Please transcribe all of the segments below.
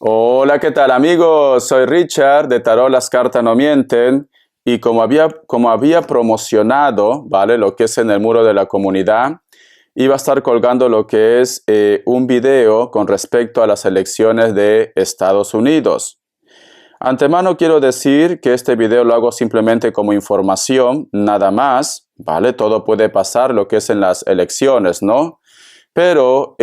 Hola, ¿qué tal amigos? Soy Richard de Tarot Las Cartas No Mienten y como había promocionado, ¿vale? Lo que es en el muro de la comunidad, iba a estar colgando lo que es un video con respecto a las elecciones de Estados Unidos. Antemano quiero decir que este video lo hago simplemente como información, nada más, ¿vale? Todo puede pasar lo que es en las elecciones, ¿no? Pero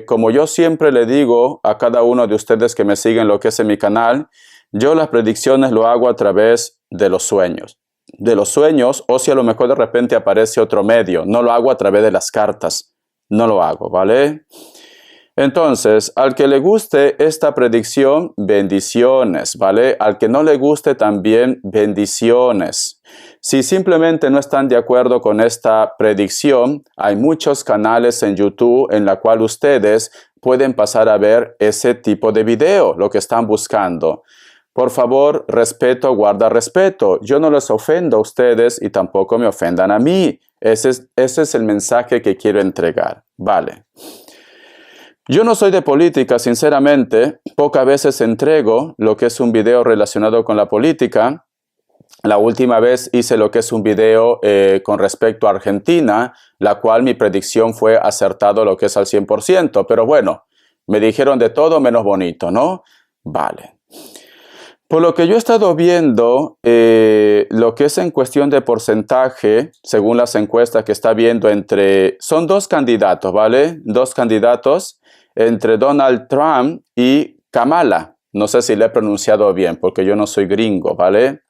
como yo siempre le digo a cada uno de ustedes que me siguen lo que es en mi canal, yo las predicciones lo hago a través de los sueños. De los sueños, o si a lo mejor de repente aparece otro medio, no lo hago a través de las cartas, no lo hago, ¿vale? Entonces, al que le guste esta predicción, bendiciones, ¿vale? Al que no le guste también, bendiciones. Si simplemente no están de acuerdo con esta predicción, hay muchos canales en YouTube en la cual ustedes pueden pasar a ver ese tipo de video, lo que están buscando. Por favor, respeto, guarda respeto. Yo no les ofendo a ustedes y tampoco me ofendan a mí. Ese es el mensaje que quiero entregar, ¿vale? Yo no soy de política, sinceramente, pocas veces entrego lo que es un video relacionado con la política. La última vez hice lo que es un video con respecto a Argentina, la cual mi predicción fue acertado lo que es al 100%, pero bueno, me dijeron de todo menos bonito, ¿no? Vale. Por lo que yo he estado viendo, lo que es en cuestión de porcentaje, según las encuestas que está viendo son dos candidatos, ¿vale? Dos candidatos entre Donald Trump y Kamala. No sé si le he pronunciado bien, porque yo no soy gringo, ¿vale?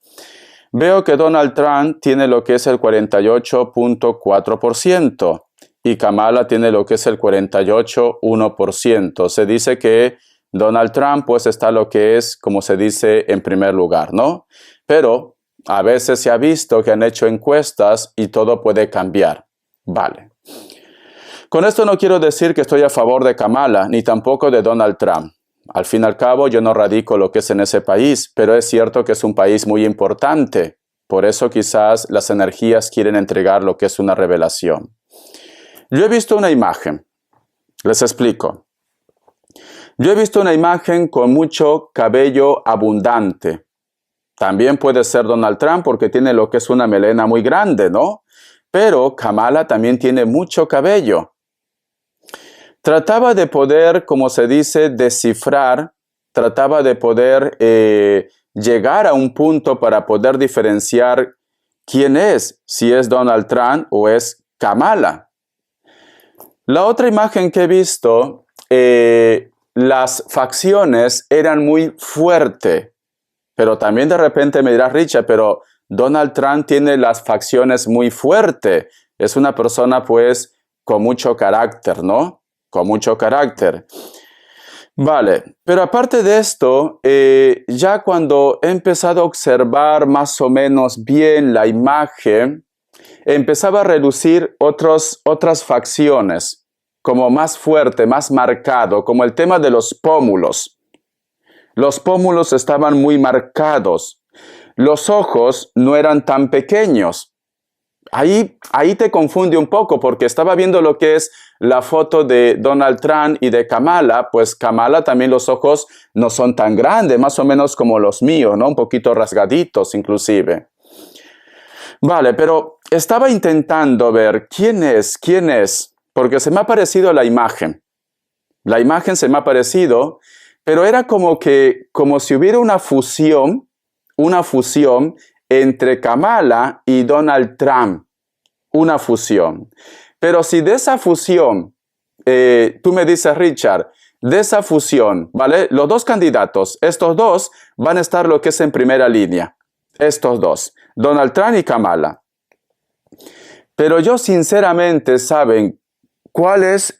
Veo que Donald Trump tiene lo que es el 48.4% y Kamala tiene lo que es el 48.1%. Se dice que Donald Trump pues está lo que es, como se dice, en primer lugar, ¿no? Pero a veces se ha visto que han hecho encuestas y todo puede cambiar. Vale. Con esto no quiero decir que estoy a favor de Kamala, ni tampoco de Donald Trump. Al fin y al cabo, yo no radico lo que es en ese país, pero es cierto que es un país muy importante. Por eso quizás las energías quieren entregar lo que es una revelación. Yo he visto una imagen. Les explico. Yo he visto una imagen con mucho cabello abundante. También puede ser Donald Trump porque tiene lo que es una melena muy grande, ¿no? Pero Kamala también tiene mucho cabello. Trataba de poder, como se dice, descifrar, trataba de poder llegar a un punto para poder diferenciar quién es, si es Donald Trump o es Kamala. La otra imagen que he visto, las facciones eran muy fuertes, pero también de repente me dirás, Richard, pero Donald Trump tiene las facciones muy fuertes, es una persona pues con mucho carácter, ¿no? Con mucho carácter. Vale, pero aparte de esto, ya cuando he empezado a observar más o menos bien la imagen, empezaba a reducir otras facciones, como más fuerte, más marcado, como el tema de los pómulos. Los pómulos estaban muy marcados. Los ojos no eran tan pequeños. Ahí te confunde un poco porque estaba viendo lo que es la foto de Donald Trump y de Kamala, pues Kamala también los ojos no son tan grandes, más o menos como los míos, ¿no? Un poquito rasgaditos inclusive. Vale, pero estaba intentando ver quién es, porque se me ha parecido la imagen. La imagen se me ha parecido, pero era como si hubiera una fusión entre Kamala y Donald Trump, una fusión. Pero si de esa fusión, tú me dices, Richard, de esa fusión, ¿vale? Los dos candidatos, estos dos van a estar lo que es en primera línea. Estos dos, Donald Trump y Kamala. Pero yo sinceramente, ¿saben cuál es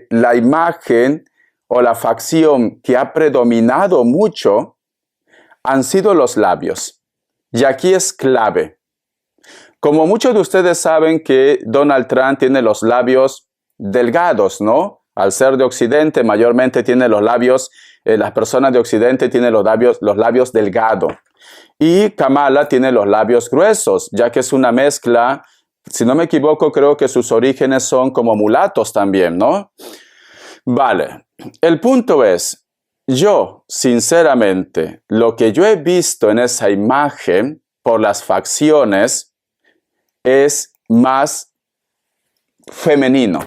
la imagen o la facción que ha predominado mucho? Han sido los labios. Y aquí es clave. Como muchos de ustedes saben que Donald Trump tiene los labios delgados, ¿no? Al ser de Occidente, mayormente tiene los labios, las personas de Occidente tienen los labios delgados. Y Kamala tiene los labios gruesos, ya que es una mezcla, si no me equivoco, creo que sus orígenes son como mulatos también, ¿no? Vale, el punto es, yo, sinceramente, lo que yo he visto en esa imagen por las facciones es más femenino.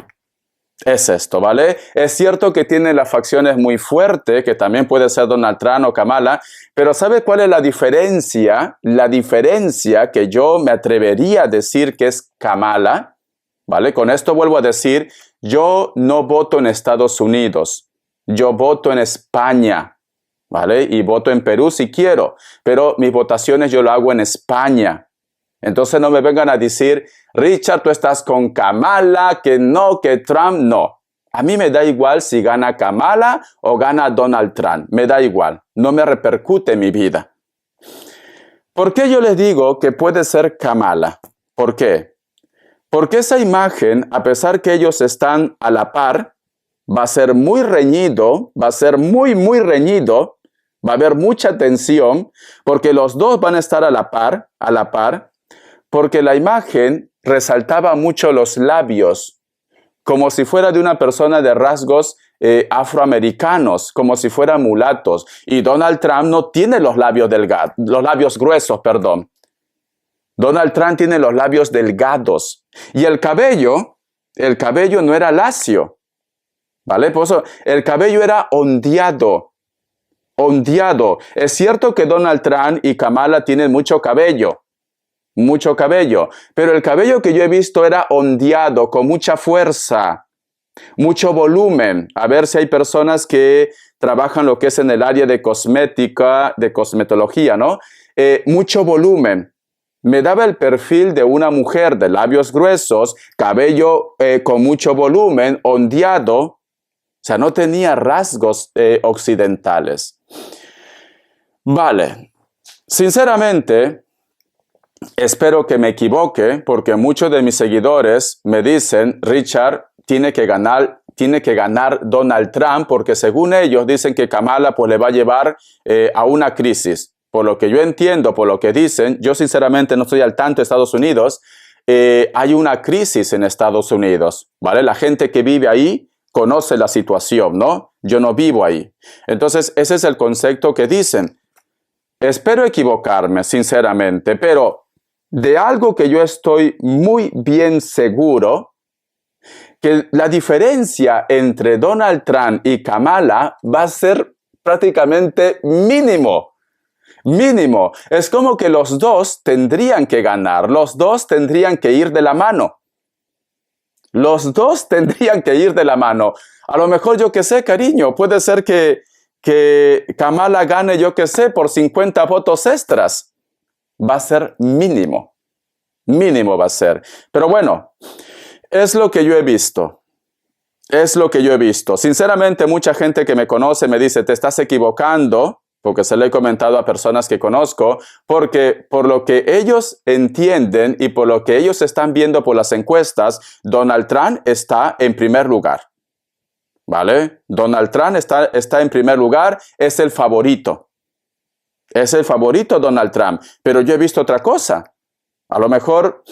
Es esto, ¿vale? Es cierto que tiene las facciones muy fuertes, que también puede ser Donald Trump o Kamala, pero ¿sabe cuál es la diferencia? La diferencia que yo me atrevería a decir que es Kamala, ¿vale? Con esto vuelvo a decir, yo no voto en Estados Unidos, yo voto en España, ¿vale? Y voto en Perú si quiero, pero mis votaciones yo lo hago en España. Entonces no me vengan a decir, Richard, tú estás con Kamala, que no, que Trump, no. A mí me da igual si gana Kamala o gana Donald Trump. Me da igual, no me repercute en mi vida. ¿Por qué yo les digo que puede ser Kamala? ¿Por qué? Porque esa imagen, a pesar que ellos están a la par, va a ser muy reñido, va a ser muy reñido, va a haber mucha tensión, porque los dos van a estar a la par, porque la imagen resaltaba mucho los labios, como si fuera de una persona de rasgos afroamericanos, como si fueran mulatos. Y Donald Trump no tiene los labios gruesos, perdón. Donald Trump tiene los labios delgados. Y el cabello no era lacio, ¿vale? Por eso el cabello era ondeado. Es cierto que Donald Trump y Kamala tienen mucho cabello, pero el cabello que yo he visto era ondeado, con mucha fuerza, mucho volumen. A ver si hay personas que trabajan lo que es en el área de cosmética, de cosmetología, ¿no? Mucho volumen. Me daba el perfil de una mujer de labios gruesos, cabello con mucho volumen, ondeado. O sea, no tenía rasgos occidentales. Vale. Sinceramente, espero que me equivoque, porque muchos de mis seguidores me dicen, Richard, tiene que ganar Donald Trump, porque según ellos dicen que Kamala pues le va a llevar a una crisis. Por lo que yo entiendo, por lo que dicen, yo sinceramente no estoy al tanto de Estados Unidos, hay una crisis en Estados Unidos, ¿vale? La gente que vive ahí conoce la situación, ¿no? Yo no vivo ahí. Entonces, ese es el concepto que dicen. Espero equivocarme, sinceramente, pero de algo que yo estoy muy bien seguro, que la diferencia entre Donald Trump y Kamala va a ser prácticamente mínimo. Es como que los dos tendrían que ganar, los dos tendrían que ir de la mano. A lo mejor, yo qué sé, cariño, puede ser que Kamala gane, yo qué sé, por 50 votos extras. Va a ser mínimo va a ser. Pero bueno, es lo que yo he visto. Sinceramente, mucha gente que me conoce me dice, te estás equivocando, porque se lo he comentado a personas que conozco, porque por lo que ellos entienden y por lo que ellos están viendo por las encuestas, Donald Trump está en primer lugar. ¿Vale? Donald Trump está en primer lugar, es el favorito. Donald Trump. Pero yo he visto otra cosa. A lo mejor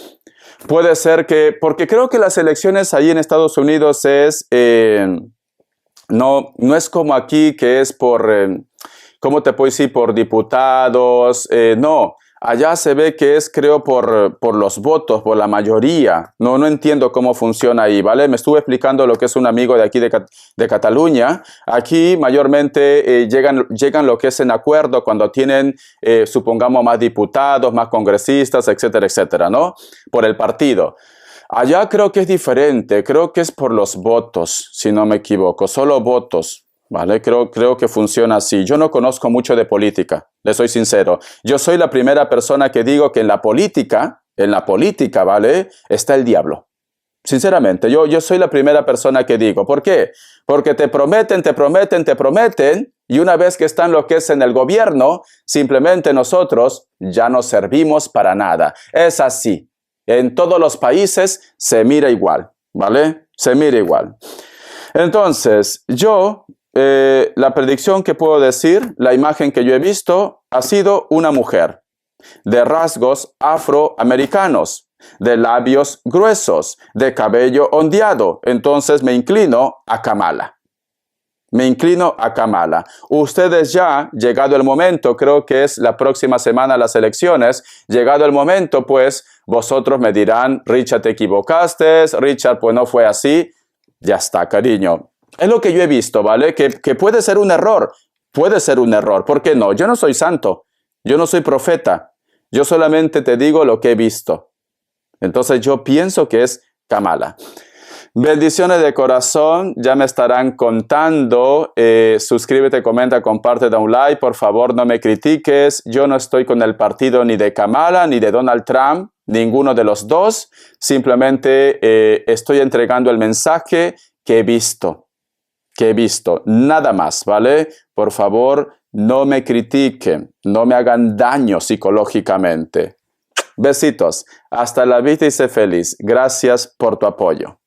puede ser que, porque creo que las elecciones ahí en Estados Unidos no es como aquí, que es por, ¿cómo te puedo decir? Por diputados. No, allá se ve que es, creo, por los votos, por la mayoría. No entiendo cómo funciona ahí, ¿vale? Me estuve explicando lo que es un amigo de aquí de Cataluña. Aquí mayormente llegan lo que es en acuerdo cuando tienen, supongamos, más diputados, más congresistas, etcétera, etcétera, ¿no? Por el partido. Allá creo que es diferente, creo que es por los votos, si no me equivoco, solo votos. ¿Vale? Creo que funciona así. Yo no conozco mucho de política, le soy sincero. Yo soy la primera persona que digo que en la política, ¿vale? Está el diablo. Sinceramente, yo soy la primera persona que digo. ¿Por qué? Porque te prometen, y una vez que están lo que es en el gobierno, simplemente nosotros ya no servimos para nada. Es así. En todos los países se mira igual, ¿vale? Se mira igual. Entonces, la predicción que puedo decir, la imagen que yo he visto, ha sido una mujer de rasgos afroamericanos, de labios gruesos, de cabello ondeado. Entonces me inclino a Kamala. Me inclino a Kamala. Ustedes ya, llegado el momento, creo que es la próxima semana las elecciones, llegado el momento, pues, vosotros me dirán, Richard, te equivocaste, Richard, pues no fue así. Ya está, cariño. Es lo que yo he visto, ¿vale? Que puede ser un error. Puede ser un error. ¿Por qué no? Yo no soy santo. Yo no soy profeta. Yo solamente te digo lo que he visto. Entonces yo pienso que es Kamala. Bendiciones de corazón, ya me estarán contando. Suscríbete, comenta, comparte, da un like. Por favor, no me critiques. Yo no estoy con el partido ni de Kamala ni de Donald Trump, ninguno de los dos. Simplemente estoy entregando el mensaje que he visto. Nada más, ¿vale? Por favor, no me critiquen, no me hagan daño psicológicamente. Besitos. Hasta la vista y sé feliz. Gracias por tu apoyo.